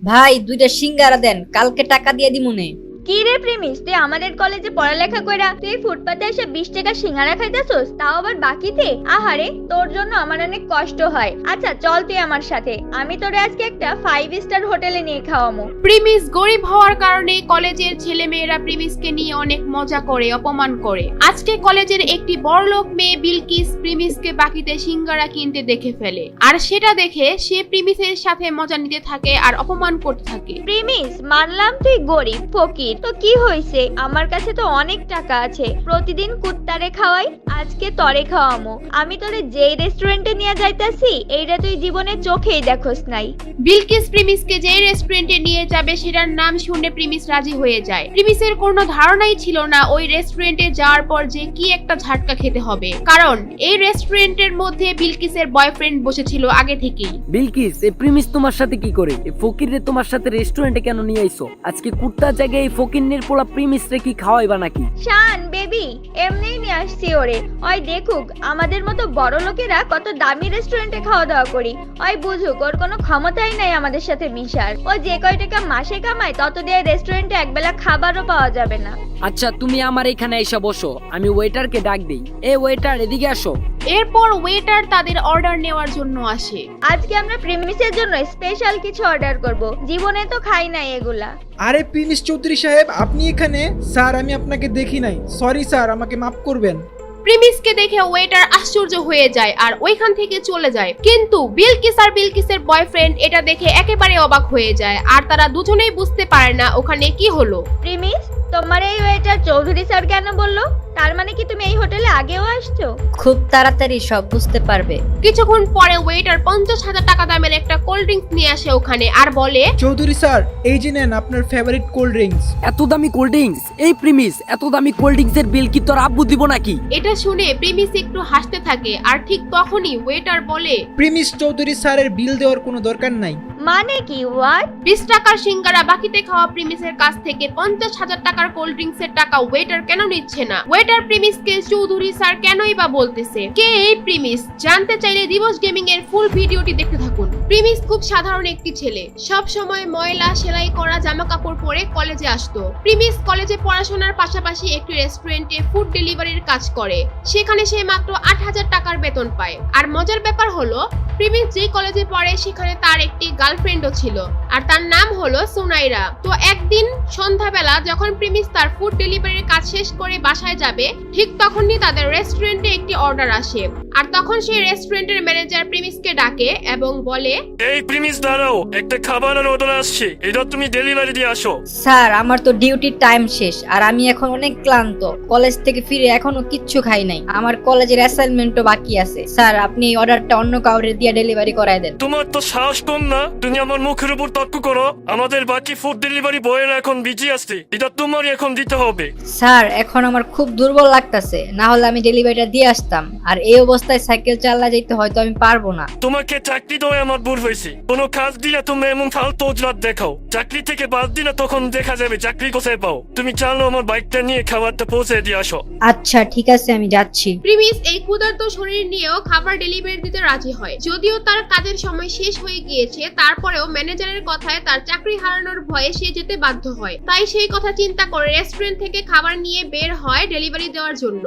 ভাই দুইটা সিঙ্গারা দেন, কালকে টাকা দিয়ে দিমুনে। কি রে প্রেমিস, তুই আমাদের কলেজে পড়ালেখা কইরা তুই ফুটপাতে এসে 20 টাকা সিঙ্গারা খাইতেছস, তাও আবার বাকিতে? আহারে, তোর জন্য আমার অনেক কষ্ট হয়। আচ্ছা চল তুই আমার সাথে, আমি তোরে আজকে একটা 5 স্টার হোটেলে নিয়ে খাওয়ামু। প্রিমিস গরিব হওয়ার কারণে কলেজের ছেলেমেয়েরা প্রিমিসকে নিয়ে অনেক মজা করে, অপমান করে। আজকে কলেজের একটি বড়লোক মেয়ে বিলকিস প্রিমিসকে বাকিতে সিঙ্গারা কিনতে দেখে ফেলে, আর সেটা দেখে সে প্রিমিসের সাথে মজা নিতে থাকে আর অপমান করতে থাকে। প্রেমিস, মানলাম তুই গরিব ফকির, তো কি হইছে, আমার কাছে তো অনেক টাকা আছে, প্রতিদিন কুত্তারে খাওয়াই, আজকে তরে খাওয়ামু। আমি তোরে যেই রেস্টুরেন্টে নিয়ে যাইতাছি এইটা তুই জীবনে চোখেই দেখোস নাই। বিলকিস প্রিমিসকে যে রেস্টুরেন্টে নিয়ে যাবে সেটার নাম শুনে প্রিমিস রাজি হয়ে যায়। প্রিমিসের কোনো ধারণাই ছিল না ওই রেস্টুরেন্টে যাওয়ার পর যে কি একটা ঝাটকা খেতে হবে, কারণ এই রেস্টুরেন্টের মধ্যে বিলকিসের বয়ফ্রেন্ড বসেছিল আগে থেকেই। বিলকিস, এই প্রিমিস তোমার সাথে কি করে? এই ফকিররে তোমার সাথে রেস্টুরেন্টে কেন নিয়ে আইছো? আজকে কুত্তার জায়গায় এই ফকিরনের পোলা প্রিমিস রে কি খাওয়াইবা নাকি? শান বেবি, এমনিই নিয়ে আসছি ওরে, ওই দেখুক আমাদের মতো বড় লোকেরা কত দামি রেস্টুরেন্টে খাওয়া দাওয়া করি, ওই বুঝুক ওর কোনো ক্ষমতাই নাই আমাদের সাথে মিশার। ও যে কয় টাকা মাসে কামায় তত দিয়ে রেস্টুরেন্টে একবেলা খাবারও পাওয়া যাবে না। আচ্ছা তুমি আমার এখানে এসে বসো, আমি ওয়েটারকে ডাক দেই। এ ওয়েটার, এদিকে আসো। এরপর ওয়েটার তাদের অর্ডার নেওয়ার জন্য আসে। আজকে আমরা প্রেমিসের জন্য স্পেশাল কিছু অর্ডার করব, জীবনে তো খাই নাই এগুলা। আরে প্রিমিস চৌধুরী সাহেব, আপনি এখানে? স্যার আমি আপনাকে দেখি নাই, সরি স্যার, আমাকে মাফ করবেন। প্রিমিসকে দেখে ওয়েটার আশ্চর্য হয়ে যায় আর ওইখান থেকে চলে যায়, কিন্তু বিলকিস আর বিলকিসের বয়ফ্রেন্ড এটা দেখে একেবারে অবাক হয়ে যায়, আর তারা দুজনেই বুঝতে পারে না ওখানে কি হলো। প্রেমিস, তোমার এই ওয়েটার চৌধুরী স্যার কেন বললো? তার মানে কি তুমি এই হোটেলে আগেও আসছো? খুব তাড়াতাড়ি সব বুঝতে পারবে। কিছুক্ষণ পরে ওয়েটার 50,000 টাকা দামের একটা কোল্ড ড্রিঙ্কস নিয়ে আসে ওখানে আর বলে, চৌধুরী স্যার, এই যে নেন আপনার ফেভারিট কোল্ড ড্রিঙ্কস। এত দামি কোল্ড ড্রিঙ্কস? এই প্রিমিস, এত দামি কোল্ড ড্রিঙ্কস এর বিল কি তোর আব্বু দিব নাকি? এটা শুনে প্রিমিস একটু হাসতে থাকে, আর ঠিক তখনই ওয়েটার বলে, প্রিমিস চৌধুরী স্যারের বিল দেওয়ার কোনো দরকার নাই। মানে কি? হোয়াট? 20 টাকার সিঙ্গারা বাকিতে খাওয়া প্রিমিসের কাছ থেকে 50,000 টাকার কোল্ড ড্রিঙ্কস এর টাকা ওয়েটার কেন নিচ্ছে না? ওয়েটার প্রিমিসকে চৌধুরী স্যার কেনই বা বলতেছে? কে এই প্রিমিস? জানতে চাইলে দিবস গেমিং এর ফুল ভিডিওটি দেখতে থাকুন। প্রিমিস খুব সাধারণ একটি ছেলে, সব সময় ময়লা সেলাই করা জামা কাপড় পরে কলেজে আসতো। প্রিমিস কলেজে পড়াশোনার পাশাপাশি একটি রেস্টুরেন্টে ফুড ডেলিভারির কাজ করে, সেখানে সে মাত্র 8,000 টাকার বেতন পায়। আর মজার ব্যাপার হলো, প্রিমিস যে কলেজে পড়ে সেখানে তার একটি গার্লফ্রেন্ডও ছিল, আর তার নাম হলো সুনাইরা। তো একদিন সন্ধ্যাবেলা যখন প্রিমিস তার ফুড ডেলিভারির কাজ শেষ করে বাসায় যাবে, ঠিক তখনই তাদের রেস্টুরেন্টে একটি অর্ডার আসে, আর তখন সেই রেস্টুরেন্টের ম্যানেজার প্রিমিসকে ডাকে এবং বলে, এই প্রিমিস দাঁড়াও, একটা খাবারের অর্ডার আসছে, এটা তুমি ডেলিভারি দিয়ে আসো। স্যার আমার তো ডিউটির টাইম শেষ, আর আমি এখন অনেক ক্লান্ত। কলেজ থেকে ফিরে এখনো কিচ্ছু খাই নাই, আমার কলেজের অ্যাসাইনমেন্টও বাকি আছে। স্যার আপনি এই অর্ডারটা অন্য কাউরে দিয়ে ডেলিভারি করায় দেন। তোমার তো সাহস কম না, তুমি আমার মুখের উপর তর্ক করো। আমাদের বাকি ফুড ডেলিভারি বয়েরা এখন বিজি আসছে, এটা তোমারই এখন দিতে হবে। স্যার এখন আমার খুব দুর্বল লাগতাছে, না হলে আমি ডেলিভারিটা দিয়ে আসতাম, আর এই অবস্থায় সাইকেল চালা যেতে হয়তো আমি পারবো না। তোমাকে চাকরি দেওয়া আমার ভুল হয়েছে। কোনো কাজ দিলে তুমি এমন ফালতু অজুহাত দেখাও, চাকরি থেকে বাদ দিলে তখন দেখা যাবে চাকরি কোথায় পাও। তুমি চালো আমার বাইকটা নিয়ে খাবারটা পৌঁছে দিয়ে আসো। আচ্ছা ঠিক আছে, আমি যাচ্ছি। প্রিমিস এই ক্ষুধার্ত শরীর নিয়েও খাবার ডেলিভারি দিতে রাজি হয়। যদিও তার কাজের সময় শেষ হয়ে গিয়েছে, তারপরেও ম্যানেজারের কথায় তার চাকরি হারানোর ভয়ে সে যেতে বাধ্য হয়। তাই সেই কথা চিন্তা করে রেস্টুরেন্ট থেকে খাবার নিয়ে বের হয় ডেলিভারি দেওয়ার জন্য।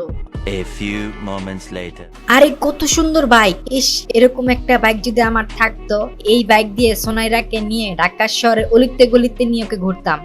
A few moments later. আরে কত সুন্দর বাইক! ইস, এরকম একটা বাইক যদি আমার থাকতো, এই বাইক দিয়ে সোনাইরাকে নিয়ে ঢাকা শহরে অলিতে গলিতে নিয়ে ওকে ঘুরতাম।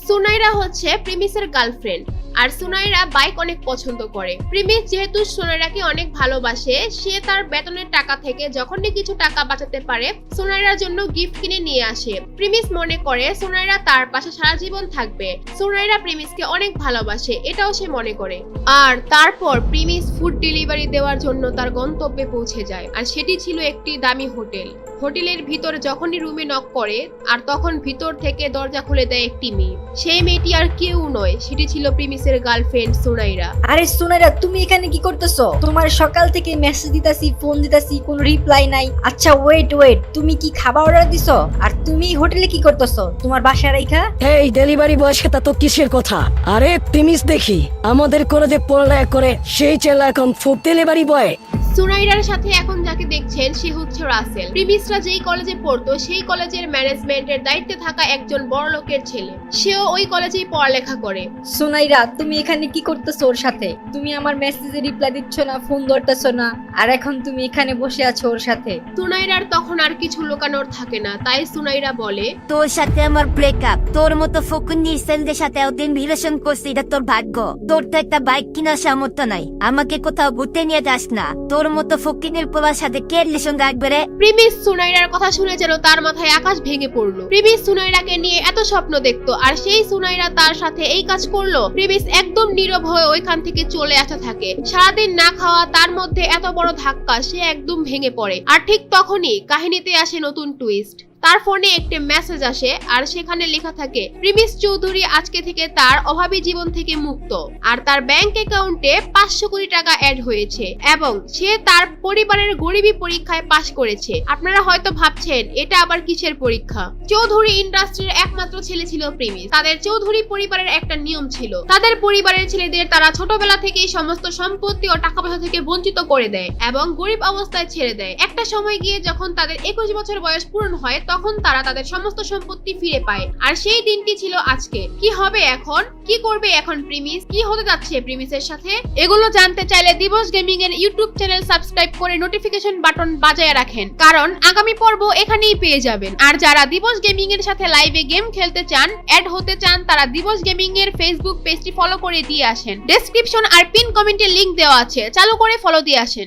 সুনাইরা হচ্ছে প্রিমিসের গার্লফ্রেন্ড, আর সুনাইরা বাইক অনেক পছন্দ করে। প্রিমিস যেহেতু সুনাইরাকে অনেক ভালোবাসে, সে তার বেতনের টাকা থেকে যখনই কিছু টাকা বাঁচাতে পারে সুনাইরার জন্য গিফট কিনে নিয়ে আসে। প্রিমিস মনে করে সুনাইরা তার পাশে সারা জীবন থাকবে। সুনাইরা প্রিমিসকে অনেক ভালোবাসে, এটাও সে মনে করে। আর তারপর প্রিমিস ফুড ডেলিভারি দেওয়ার জন্য তার গন্তব্যে পৌঁছে যায়, আর সেটি ছিল একটি দামি হোটেল। হোটেলের ভিতর যখনই রুমে নক করে, আর তখন ভিতর থেকে দরজা খুলে দেয় একটি মেয়ে। সেই মেয়েটি আর কেউ নয়, সেটি ছিল প্রিমিসের গার্লফ্রেন্ড সুনাইরা। আরে সোনাইরা, তুমি এখানে কি করতেছো? তোমার সকাল থেকে মেসেজ দিতাছি, ফোন দিতাছি, কোনো রিপ্লাই নাই। আচ্ছা ওয়েট, তুমি কি খাবার অর্ডার দিছো? আর তুমি হোটেলে কি করতেছো তোমার বাসায় রাইখা? এই ডেলিভারি বয়ের সাথে তো কিসের কথা? আরে প্রিমিস দেখি আমাদের কলেজে পড়ালেখা করে সেই ছেলে এখন ফুড ডেলিভারি বয়। সুনাইরার সাথে এখন যাকে দেখছেন সে হচ্ছে রাসেল। প্রিমিসরা যেই কলেজে পড়তো সেই কলেজের ম্যানেজমেন্টের দায়িত্বে থাকা একজন বড় লোকের ছেলে। সেও ওই কলেজেই পড়ালেখা করে। সুনাইরা, তুমি এখানে কি করতেছো ওর সাথে? তুমি আমার মেসেজে রিপ্লাই দিচ্ছ না, ফোন ধরতেছো না, আর এখন তুমি এখানে বসে আছো ওর সাথে। সুনাইরার তখন আর কিছু লুকানোর থাকে না, তাই সুনাইরা বলে, তোর সাথে আমার ব্রেকআপ। তোর মতো ফকুন্নির ছেলেদের সাথে এতদিন রিলেশন করছি, এটা তোর ভাগ্য। তোর তো একটা বাইক কেনার সামর্থ্য নাই, আমাকে কোথাও ঘুরতে নিয়ে যাস না। তোর মতো ফকিনের পোলার সাথে কে রিলেশন রাখবে রে? প্রিমিস সুনাইরার কথা শুনে যেন তার মাথায় আকাশ ভেঙে পড়লো। প্রিমিস সুনাইরাকে নিয়ে এত স্বপ্ন দেখতো, আর সেই সুনাইরা তার সাথে এই কাজ করলো। প্রিমিস একদম নীরব হয়ে ওইখান থেকে চলে আসতে থাকে। সারাদিন না খাওয়া, তার মধ্যে এত বড় ধাক্কা, সে একদম ভেঙে পড়ে। আর ঠিক তখনই কাহিনীতে আসে নতুন টুইস্ট। তার ফোনে একটি মেসেজ আসে, আর সেখানে লেখা থাকে প্রিমিস চৌধুরী আজকে থেকে তার অভাবী জীবন থেকে মুক্ত, আর তার ব্যাংক অ্যাকাউন্টে 500 কোটি টাকা অ্যাড হয়েছে, এবং সে তার পরিবারের গরিবী পরীক্ষায় পাশ করেছে। আপনারা হয়তো ভাবছেন এটা আবার কিসের পরীক্ষা। চৌধুরী ইন্ডাস্ট্রির একমাত্র ছেলে ছিল প্রিমিস। তাদের চৌধুরী পরিবারের একটা নিয়ম ছিল, তাদের পরিবারের ছেলেদের তারা ছোটবেলা থেকেই সমস্ত সম্পত্তি ও টাকা পয়সা থেকে বঞ্চিত করে দেয় এবং গরিব অবস্থায় ছেড়ে দেয়। একটা সময় গিয়ে যখন তাদের 21 বছর বয়স পূরণ হয়, তখন তারা তাদের সমস্ত সম্পত্তি ফিরে পায়। আর সেই দিনটি ছিল আজকে। কি হবে এখন? কি করবে এখন প্রিমিস? কি হতে যাচ্ছে প্রিমিসের সাথে? এগুলো জানতে চাইলে দিবস গেমিং এর ইউটিউব চ্যানেল সাবস্ক্রাইব করে নোটিফিকেশন বাটন বাজায় রাখেন, কারণ আগামী পর্ব এখানেই পেয়ে যাবেন। আর যারা দিবস গেমিং এর সাথে লাইভে গেম খেলতে চান, অ্যাড হতে চান, তারা দিবস গেমিং এর ফেসবুক পেজটি ফলো করে দিয়ে আসেন। ডেসক্রিপশন আর পিন কমেন্টে লিংক দেওয়া আছে, চালু করে ফলো দিয়ে আসেন।